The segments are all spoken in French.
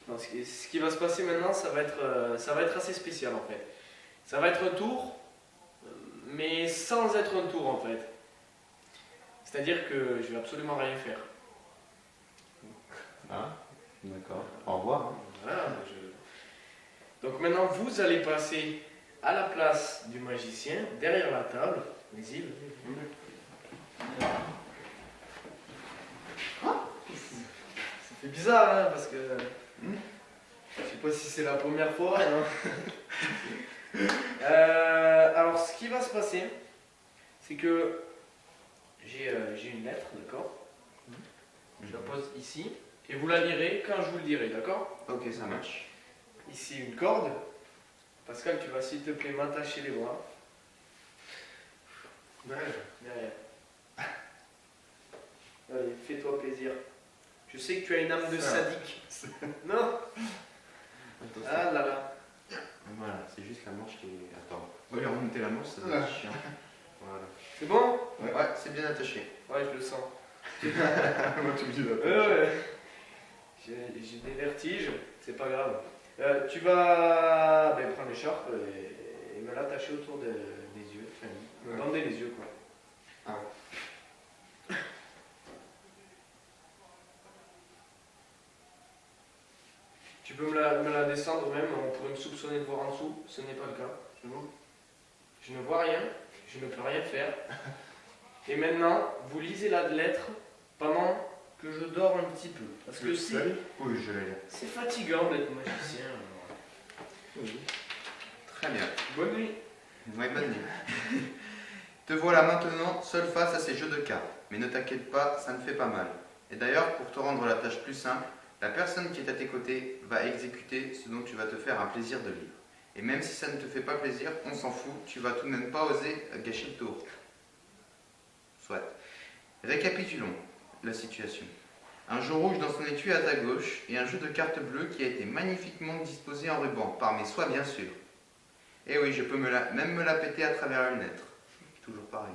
Non, ce qui va se passer maintenant, ça va être assez spécial en fait. Ça va être un tour, mais sans être un tour en fait. C'est-à-dire que je vais absolument rien faire. Ah, d'accord. Au revoir. Hein. Voilà, donc maintenant, vous allez passer à la place du magicien, derrière la table. Vas-y. Ça fait bizarre, hein, parce que je sais pas si c'est la première fois. Hein. Alors, ce qui va se passer, c'est que j'ai une lettre, d'accord? Je la pose ici, et vous la lirez quand je vous le dirai, d'accord? Ok, ça marche. Ici, une corde. Pascal, tu vas s'il te plaît m'attacher les bras. Derrière. Allez, fais-toi plaisir. Je sais que tu as une âme de sadique. Non? Ah là là. Voilà, c'est juste la manche qui est... Attends, on va lui remonter la manche, ça va être chiant. Voilà. C'est bon? Ouais, c'est bien attaché. Ouais, je le sens. Moi, tu me dis Ouais. J'ai des vertiges, c'est pas grave. Tu vas prendre l'écharpe et me l'attacher autour des yeux, enfin, me bander les yeux quoi. Ah. Tu peux me la descendre même, on pourrait me soupçonner de voir en dessous, ce n'est pas le cas. Je ne vois rien, je ne peux rien faire. Et maintenant, vous lisez la lettre pendant que je dors un petit peu. Parce que Oui, je l'ai. c'est fatigant d'être magicien. Oui. Très bien. Bonne nuit. Ouais, bonne nuit. Te voilà maintenant seul face à ces jeux de cartes. Mais ne t'inquiète pas, ça ne fait pas mal. Et d'ailleurs, pour te rendre la tâche plus simple, la personne qui est à tes côtés va exécuter ce dont tu vas te faire un plaisir de vivre. Et même si ça ne te fait pas plaisir, on s'en fout, tu vas tout de même pas oser gâcher le tour. Soit. Récapitulons la situation. Un jeu rouge dans son étui à ta gauche et un jeu de cartes bleues qui a été magnifiquement disposé en ruban, par mes soins bien sûr. Et oui, je peux même me la péter à travers la lunette. Toujours pareil.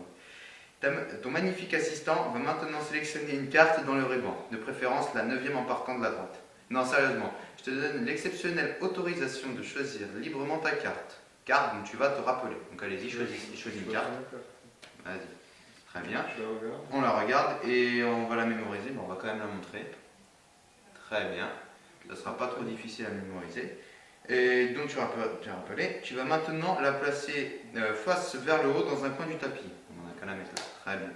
Ton magnifique assistant va maintenant sélectionner une carte dans le ruban, de préférence la 9e en partant de la droite. Non, sérieusement, je te donne l'exceptionnelle autorisation de choisir librement ta carte. Carte dont tu vas te rappeler. Donc allez-y, choisis une carte. Vas-y. Très bien. On la regarde et on va la mémoriser, mais on va quand même la montrer. Très bien. Ça ne sera pas trop difficile à mémoriser. Et donc tu as rappelé, tu vas maintenant la placer face vers le haut dans un coin du tapis. On n'a qu'à la mettre là. Très bien.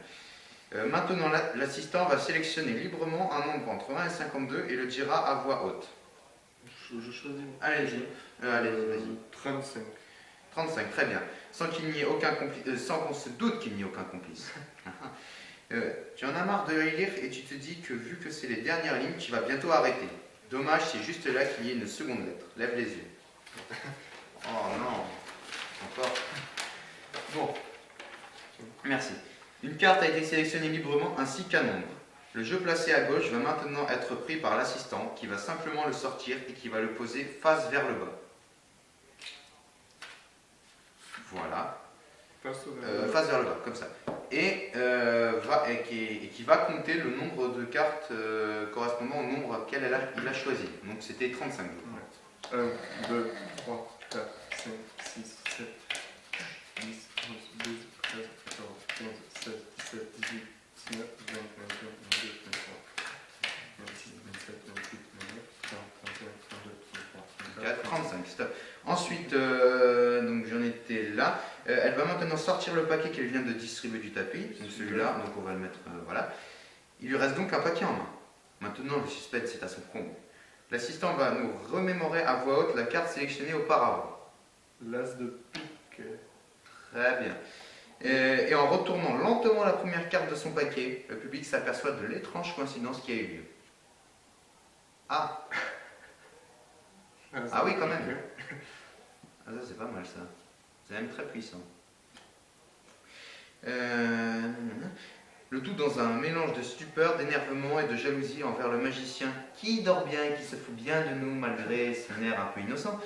Maintenant, l'assistant va sélectionner librement un nombre entre 1 et 52 et le dira à voix haute. Je choisis. Allez-y, vas-y. 35. 35, très bien. Sans qu'il n'y ait aucun complice, sans qu'on se doute qu'il n'y ait aucun complice. Tu en as marre de lire et tu te dis que vu que c'est les dernières lignes, tu vas bientôt arrêter. Dommage, c'est juste là qu'il y ait une seconde lettre. Lève les yeux. Oh non. Encore. Bon. Merci. Une carte a été sélectionnée librement ainsi qu'un nombre. Le jeu placé à gauche va maintenant être pris par l'assistant qui va simplement le sortir et qui va le poser face vers le bas. Voilà. Face vers le bas, comme ça. Et qui va compter le nombre de cartes correspondant au nombre auquel il a choisi. Donc c'était 35. 1, 2, 3, 4, 5, 6, 7, 10, 11, 12, 13, 14, 15, 16, 17, 18, 19, 20, 21, 22, 23, 26, 27, 28, 29, 30, 31, 32, 33, 35, stop. Ensuite, donc j'en étais là. Elle va maintenant sortir le paquet qu'elle vient de distribuer du tapis, donc celui-là, donc on va le mettre, voilà. Il lui reste donc un paquet en main. Maintenant, le suspense est à son comble. L'assistant va nous remémorer à voix haute la carte sélectionnée auparavant. L'as de pique. Très bien. Et en retournant lentement la première carte de son paquet, le public s'aperçoit de l'étrange coïncidence qui a eu lieu. Ah! Ah oui, quand même. Ah, ça c'est pas mal ça. C'est même très puissant. Le tout dans un mélange de stupeur, d'énervement et de jalousie envers le magicien qui dort bien et qui se fout bien de nous malgré son air un peu innocent,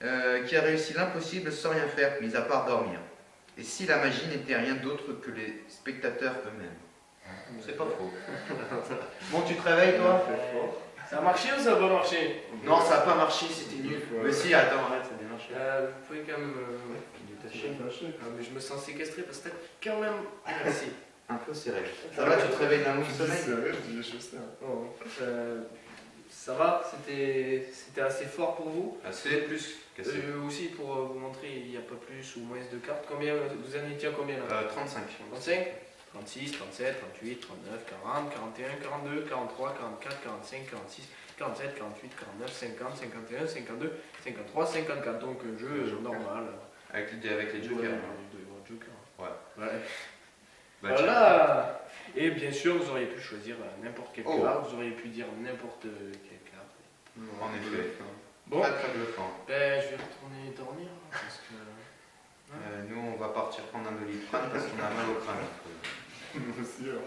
qui a réussi l'impossible sans rien faire, mis à part dormir. Et si la magie n'était rien d'autre que les spectateurs eux-mêmes. C'est pas faux. Bon, tu te réveilles toi? Ça a marché ou ça n'a pas marché? Non, ça a pas marché, c'était nul. Ouais. Mais si, attends, arrête, ça a bien marché. Vous pouvez quand même. Détaché. Ah, mais je me sens séquestré parce que t'as quand même. Merci. Un peu serré. Ça va, tu te réveilles d'un long sommeil? J'ai chaussé. Oh, ça va, c'était assez fort pour vous. Assez plus qu'assez. Aussi pour vous montrer, il n'y a pas plus ou moins de cartes. Combien vous en étiez à combien là? 35. 35, 36, 37, 38, 39, 40, 41, 42, 43, 44, 45, 46, 47, 48, 49, 50, 51, 52, 53, 54. Donc un jeu normal. Avec les jokers. Ouais, hein. il doit y avoir joker. Ouais. Ouais. Bah, Voilà. Et bien sûr, vous auriez pu choisir n'importe quelle Oh. carte, vous auriez pu dire n'importe quelle carte. En effet. Bon, Très très bluffant. ben, je vais retourner dormir parce que. Nous, on va partir prendre un Doliprane parce qu'on a mal au crâne. Moi aussi, alors.